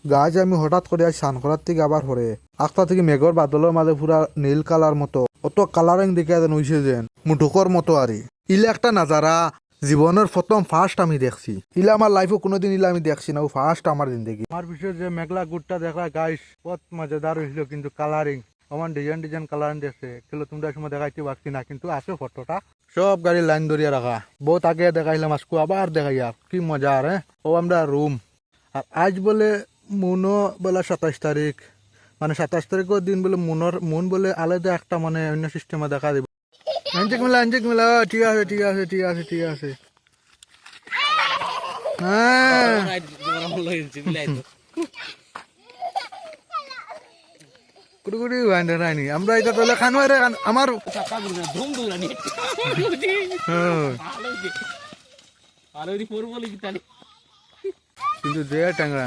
গাছ আমি হঠাৎ করে আজ স্নান করার থেকে আবার হরে আখটা থেকে মেঘর বাদলের মাঝে পুরা নীল কালার মতো অত কালারিং দেখে যেন হইছে যেন মুঠুকর মতো আরে ইলে একটা নাজারা জীবনের প্রথম ফার্স্ট আমি দেখছি ইলা আমার লাইফে কোনোদিন ইলা আমি দেখছি না ও ফার্স্ট আমার জিন্দগি আমার বিষয়ে যে মেঘলা গুড়টা দেখা গাইস কত মজাদার হইছিল কিন্তু কালারিং আমার ডিজাইন ডিজাইন কালারিং দেখছে কিন্তু তোমরা সময় দেখাইতে পারছি না কিন্তু আছে ফটোটা সব গাড়ি লাইন ধরিয়া রাখা বহুত আগে দেখাইলাম আজকে আবার দেখাই আর কি মজা আর ও আমরা রুম আর আজ বলে মুনও বলে 27 তারিখ মানে 27 তারিখের দিন বলে মুন বলে আলাদা একটা মানে অন্য সিস্টেমে দেখা দিব আঞ্জিক মেলা ঠিক আছে ঠিক আছে ঠিক আছে ঠিক আছে হ্যাঁ কুড়ি রানি আমরা এটা তাহলে খানো রে আমার কিন্তু যে ট্যাংরা